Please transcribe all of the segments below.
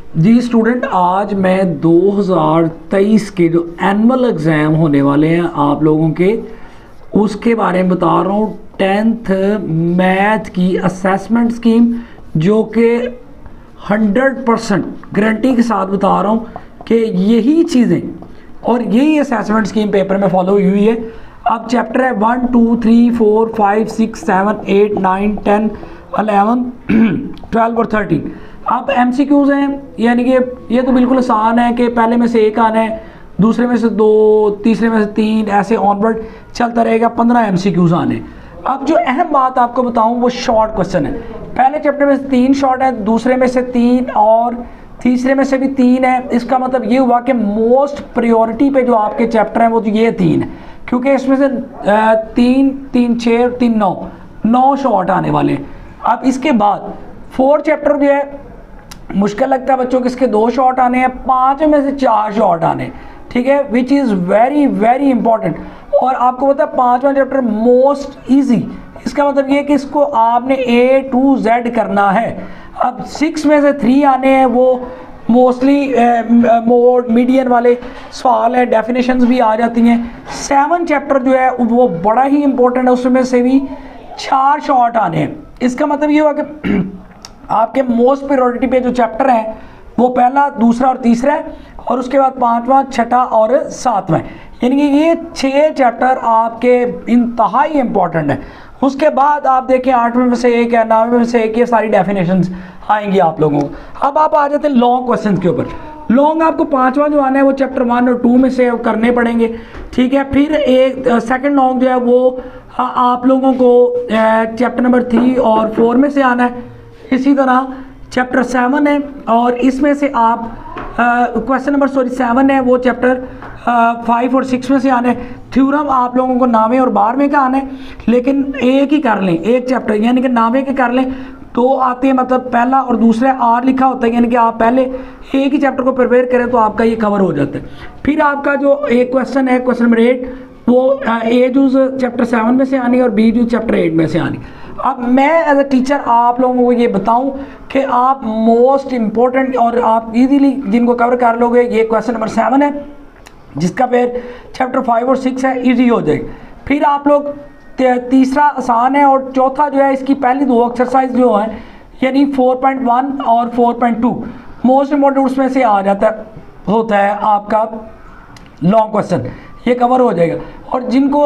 जी student, आज मैं 2023 के जो एनुअल एग्ज़ाम होने वाले हैं आप लोगों के, उसके बारे में बता रहा हूँ। 10th मैथ की असेसमेंट स्कीम, जो कि 100% गारंटी के साथ बता रहा हूँ कि यही चीज़ें और यही असेसमेंट स्कीम पेपर में फॉलो हुई है। अब चैप्टर है 1 2 3 4 5 6 7 8 9 10 11 12 और 13। अब MCQs हैं, यानी कि ये तो बिल्कुल आसान है कि पहले में से एक आना है, दूसरे में से दो, तीसरे में से तीन, ऐसे ऑनवर्ड चलता रहेगा। 15 MCQs आने। अब जो अहम बात आपको बताऊं वो शॉर्ट क्वेश्चन है। पहले चैप्टर में से 3 शॉर्ट है, दूसरे में से 3 और तीसरे में से भी 3 है। इसका मतलब ये हुआ कि मोस्ट प्रायोरिटी पे जो आपके चैप्टर हैं वो तो ये 3 है, क्योंकि इसमें से 3 3 6 3 9 शॉर्ट आने वाले हैं। अब इसके बाद 4 चैप्टर जो है मुश्किल लगता है बच्चों के, इसके 2 शॉर्ट आने हैं, 5 में से 4 शॉर्ट आने, ठीक है, which is very very important. और आपको पता है 5वां चैप्टर मोस्ट इजी, इसका मतलब ये है कि इसको आपने A to Z करना है। अब 6 में से 3 आने हैं, वो मोस्टली मोड मीडियन वाले सवाल है, डेफिनेशंस भी आ जाती हैं। 7 चैप्टर जो है वो बड़ा ही इंपॉर्टेंट है, उसमें से भी 4 शॉर्ट आने हैं। इसका मतलब ये हुआ कि आपके मोस्ट प्रायोरिटी पे जो चैप्टर है वो पहला, दूसरा और तीसरा है, और उसके बाद 5वां, 6ठा और 7वां, यानी कि ये 6 चैप्टर आपके इंतहाई इंपॉर्टेंट है। उसके बाद आप देखें 8वें में से एक है, 9वें में से एक, ये सारी डेफिनेशंस आएंगी आप लोगों को। अब आप आ जाते हैं लॉन्ग क्वेश्चन के ऊपर। लॉन्ग आपको 5वां जो आना है वो चैप्टर 1 और 2 में से करने पड़ेंगे, ठीक है। फिर एक सेकंड लॉन्ग जो है वो आप लोगों को चैप्टर नंबर 3 और 4 में से आना है। इसी तरह चैप्टर 7 है और इसमें से आप क्वेश्चन नंबर 7 है, वो चैप्टर 5 और 6 में से आने। थ्योरम आप लोगों को 9वें और 12वें का आना है, लेकिन एक ही कर लें, एक चैप्टर, यानी कि 9वें के कर लें। 2 आते हैं, मतलब पहला और दूसरा R लिखा होता है, यानी कि आप पहले एक ही चैप्टर को प्रिपेयर करें तो आपका ये कवर हो जाता है। फिर आपका जो एक क्वेश्चन है, क्वेश्चन नंबर 8, वो A जूस चैप्टर 7 में से आनी और B जूस चैप्टर 8 में से आनी। अब मैं एज अ टीचर आप लोगों को ये बताऊं कि आप मोस्ट इम्पोर्टेंट और आप इजीली जिनको कवर कर लोगे, ये क्वेश्चन नंबर 7 है, जिसका फिर चैप्टर 5 और 6 है, इजी हो जाएगी। फिर आप लोग तीसरा आसान है, और चौथा जो है इसकी पहली 2 एक्सरसाइज जो है, यानी 4.1 और 4.2 मोस्ट इम्पोर्टेंट उसमें से आ जाता होता है आपका लॉन्ग क्वेश्चन, ये कवर हो जाएगा। और जिनको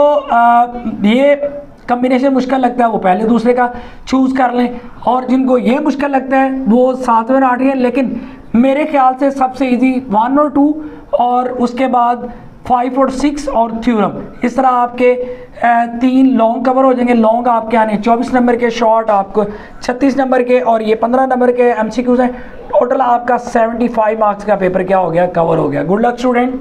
ये कम्बिनेशन मुश्किल लगता है वो पहले दूसरे का चूज़ कर लें, और जिनको ये मुश्किल लगता है वो 7वें और 8वें। लेकिन मेरे ख्याल से सबसे इजी 1 और 2, और उसके बाद 5 और 6 और थ्योरम। इस तरह आपके 3 लॉन्ग कवर हो जाएंगे। लॉन्ग आपके आने 24 नंबर के, शॉर्ट आपको 36 नंबर के, और ये 15 नंबर के MCQs हैं। टोटल आपका 75 मार्क्स का पेपर क्या हो गया, कवर हो गया। Good luck student.